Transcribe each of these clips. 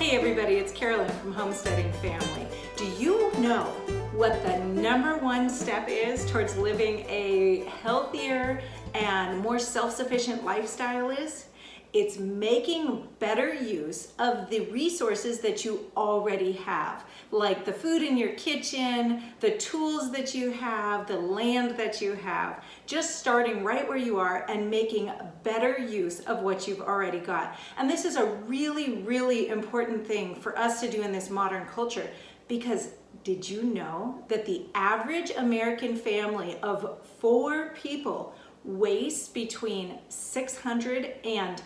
Hey everybody, it's Carolyn from Homesteading Family. Do you know what the #1 step is towards living a healthier and more self-sufficient lifestyle is? It's making better use of the resources that you already have, like the food in your kitchen, the tools that you have, the land that you have. Just starting right where you are and making better use of what you've already got. And this is a really, really important thing for us to do in this modern culture, because did you know that the average American family of 4 people wastes between $600 and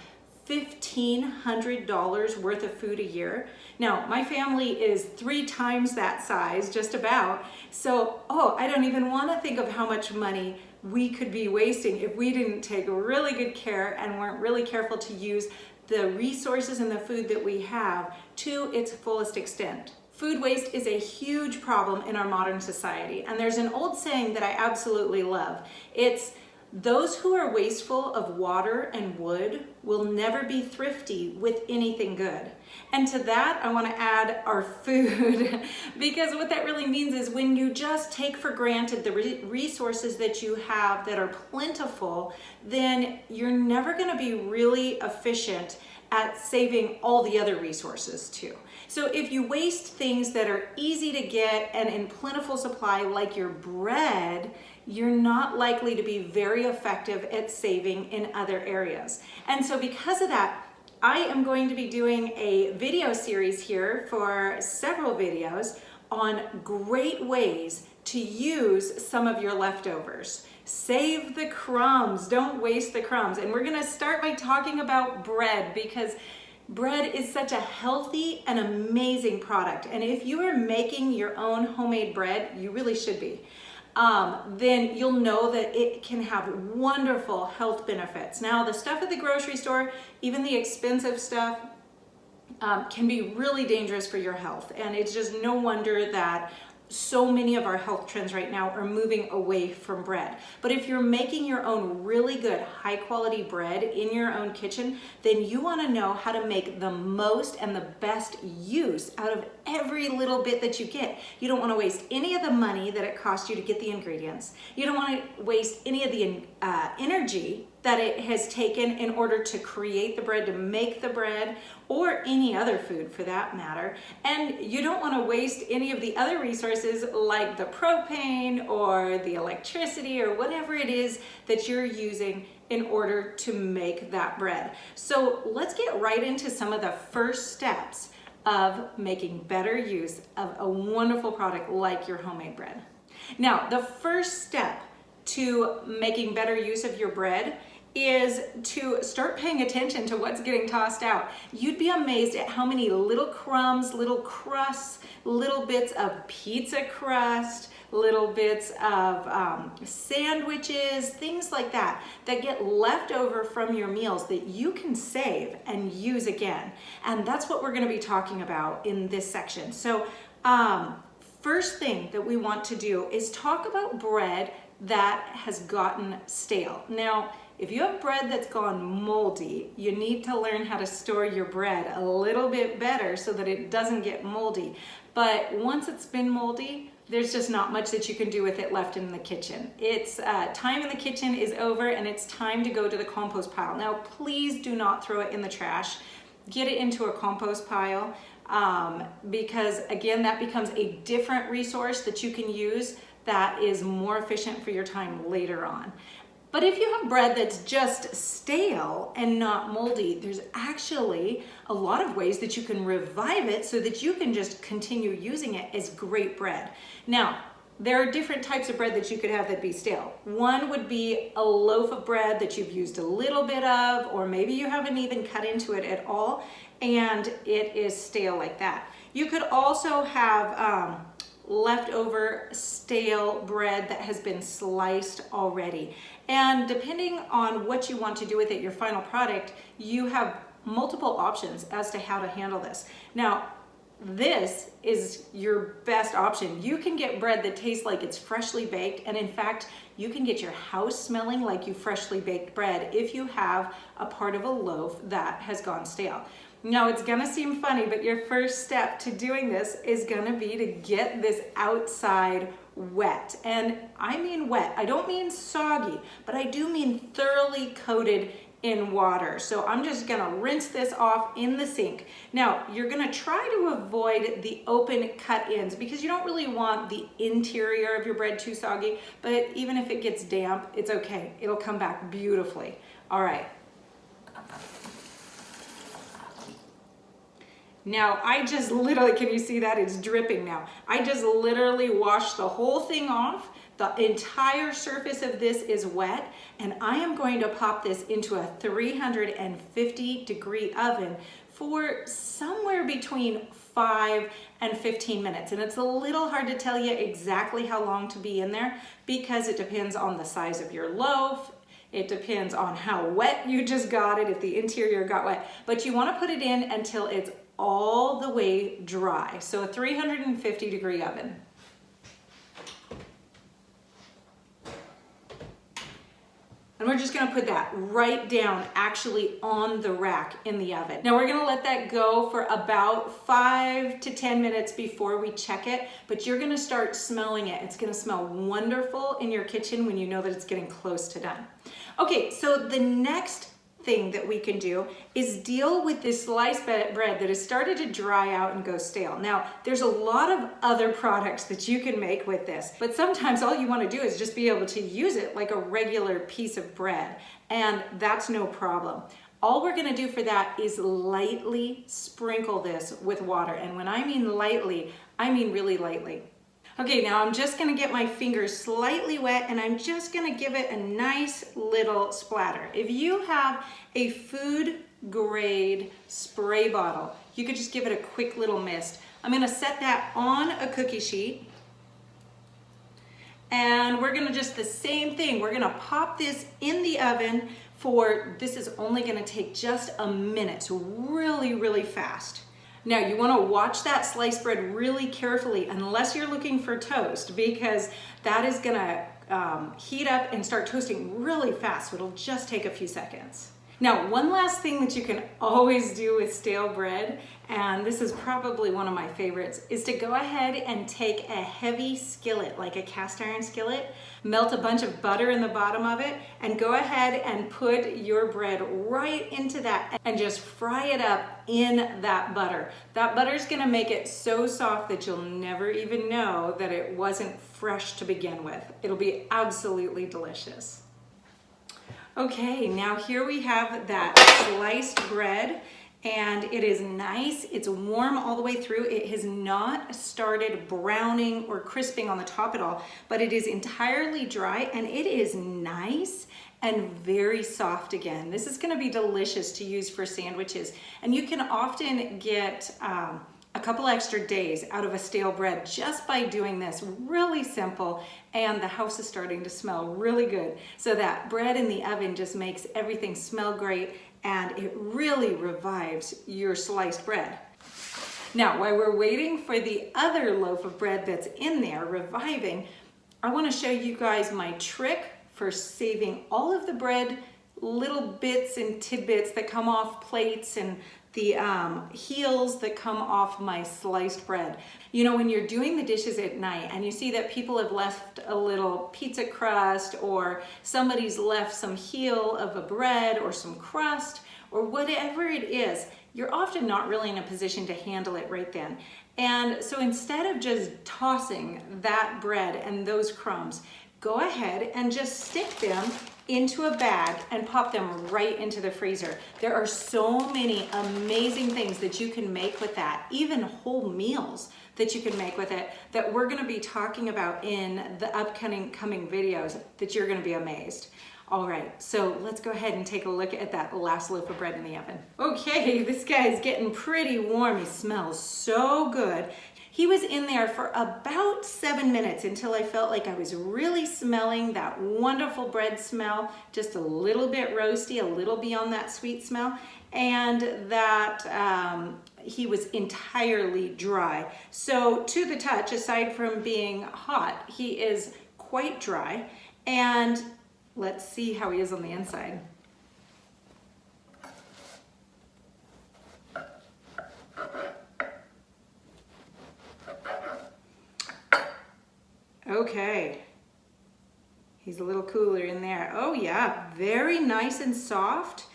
$1,500 worth of food a year? Now, my family is 3 times that size, just about. So, I don't even want to think of how much money we could be wasting if we didn't take really good care and weren't really careful to use the resources and the food that we have to its fullest extent. Food waste is a huge problem in our modern society, and there's an old saying that I absolutely love. It's, "Those who are wasteful of water and wood will never be thrifty with anything good." And to that, I want to add our food, because what that really means is when you just take for granted the resources that you have that are plentiful, then you're never going to be really efficient at saving all the other resources too. So if you waste things that are easy to get and in plentiful supply, like your bread, you're not likely to be very effective at saving in other areas. And so because of that, I am going to be doing a video series here for several videos on great ways to use some of your leftovers. Save the crumbs, don't waste the crumbs. And we're gonna start by talking about bread, because bread is such a healthy and amazing product. And if you are making your own homemade bread, you really should be. Then you'll know that it can have wonderful health benefits. Now, the stuff at the grocery store, even the expensive stuff, can be really dangerous for your health. And it's just no wonder that so many of our health trends right now are moving away from bread. But if you're making your own really good, high quality bread in your own kitchen, then you want to know how to make the most and the best use out of every little bit that you get. You don't want to waste any of the money that it costs you to get the ingredients. You don't want to waste any of the energy that it has taken in order to create the bread, to make the bread, or any other food for that matter. And you don't want to waste any of the other resources like the propane or the electricity or whatever it is that you're using in order to make that bread. So let's get right into some of the first steps of making better use of a wonderful product like your homemade bread. Now, the first step to making better use of your bread is to start paying attention to what's getting tossed out. You'd be amazed at how many little crumbs, little crusts, little bits of pizza crust, little bits of sandwiches, things like that, that get left over from your meals that you can save and use again. And that's what we're going to be talking about in this section. So first thing that we want to do is talk about bread that has gotten stale. Now, if you have bread that's gone moldy, you need to learn how to store your bread a little bit better so that it doesn't get moldy. But once it's been moldy, there's just not much that you can do with it left in the kitchen. It's time in the kitchen is over, and it's time to go to the compost pile. Now, please do not throw it in the trash. Get it into a compost pile, because again, that becomes a different resource that you can use that is more efficient for your time later on. But if you have bread that's just stale and not moldy, there's actually a lot of ways that you can revive it so that you can just continue using it as great bread. Now, there are different types of bread that you could have that be stale. One would be a loaf of bread that you've used a little bit of, or maybe you haven't even cut into it at all, and it is stale like that. You could also have leftover stale bread that has been sliced already. And depending on what you want to do with it, your final product, you have multiple options as to how to handle this. Now, this is your best option. You can get bread that tastes like it's freshly baked, and in fact, you can get your house smelling like you freshly baked bread if you have a part of a loaf that has gone stale. Now it's gonna seem funny, but your first step to doing this is gonna be to get this outside wet. And I mean wet, I don't mean soggy, but I do mean thoroughly coated in water. So I'm just gonna rinse this off in the sink. Now you're gonna try to avoid the open cut ends because you don't really want the interior of your bread too soggy, but even if it gets damp, it's okay. It'll come back beautifully. All right. Now I just literally, can you see that? It's dripping now. I just literally washed the whole thing off. The entire surface of this is wet, and I am going to pop this into a 350-degree oven for somewhere between 5 and 15 minutes. And it's a little hard to tell you exactly how long to be in there because it depends on the size of your loaf. It depends on how wet you just got it, if the interior got wet. But you want to put it in until it's all the way dry. So a 350-degree oven. And we're just gonna put that right down actually on the rack in the oven. Now we're gonna let that go for about 5 to 10 minutes before we check it, but you're gonna start smelling it. It's gonna smell wonderful in your kitchen when you know that it's getting close to done. Okay, so the next thing that we can do is deal with this sliced bread that has started to dry out and go stale. Now, there's a lot of other products that you can make with this, but sometimes all you want to do is just be able to use it like a regular piece of bread, and that's no problem. All we're going to do for that is lightly sprinkle this with water, and when I mean lightly, I mean really lightly. Okay, now I'm just gonna get my fingers slightly wet and I'm just gonna give it a nice little splatter. If you have a food grade spray bottle, you could just give it a quick little mist. I'm gonna set that on a cookie sheet. And we're gonna just the same thing. We're gonna pop this in the oven for, this is only gonna take just a minute, so really, really fast. Now you want to watch that sliced bread really carefully unless you're looking for toast, because that is going to heat up and start toasting really fast, so it'll just take a few seconds. Now, one last thing that you can always do with stale bread, and this is probably one of my favorites, is to go ahead and take a heavy skillet, like a cast iron skillet, melt a bunch of butter in the bottom of it, and go ahead and put your bread right into that and just fry it up in that butter. That butter is gonna make it so soft that you'll never even know that it wasn't fresh to begin with. It'll be absolutely delicious. Okay, now here we have that sliced bread, and it is nice. It's warm all the way through. It has not started browning or crisping on the top at all, but it is entirely dry and it is nice and very soft again. This is gonna be delicious to use for sandwiches, and you can often get a couple extra days out of a stale bread just by doing this. Really simple, and the house is starting to smell really good. So that bread in the oven just makes everything smell great, and it really revives your sliced bread. Now, while we're waiting for the other loaf of bread that's in there reviving, I want to show you guys my trick for saving all of the bread, little bits and tidbits that come off plates and the heels that come off my sliced bread. You know, when you're doing the dishes at night and you see that people have left a little pizza crust, or somebody's left some heel of a bread or some crust or whatever it is, you're often not really in a position to handle it right then. And so instead of just tossing that bread and those crumbs, go ahead and just stick them into a bag and pop them right into the freezer. There are so many amazing things that you can make with that, even whole meals that you can make with it, that we're gonna be talking about in the upcoming videos that you're gonna be amazed. All right, so let's go ahead and take a look at that last loaf of bread in the oven. Okay, this guy is getting pretty warm. He smells so good. He was in there for about 7 minutes until I felt like I was really smelling that wonderful bread smell, just a little bit roasty, a little beyond that sweet smell, and that he was entirely dry. So to the touch, aside from being hot, he is quite dry. And let's see how he is on the inside. Okay. He's a little cooler in there. Oh yeah, very nice and soft.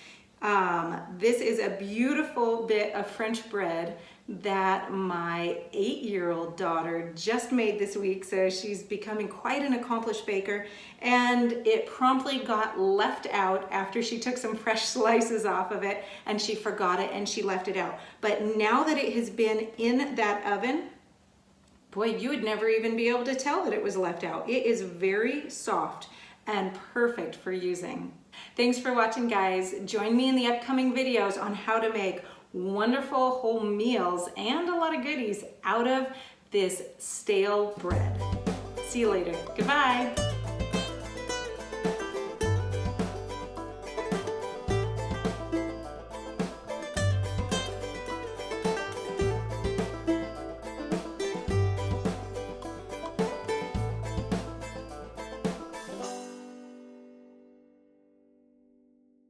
This is a beautiful bit of French bread that my 8-year-old daughter just made this week. So she's becoming quite an accomplished baker, and it promptly got left out after she took some fresh slices off of it and she forgot it and she left it out. But now that it has been in that oven, boy, you would never even be able to tell that it was left out. It is very soft and perfect for using. Thanks for watching, guys. Join me in the upcoming videos on how to make wonderful whole meals and a lot of goodies out of this stale bread. See you later. Goodbye.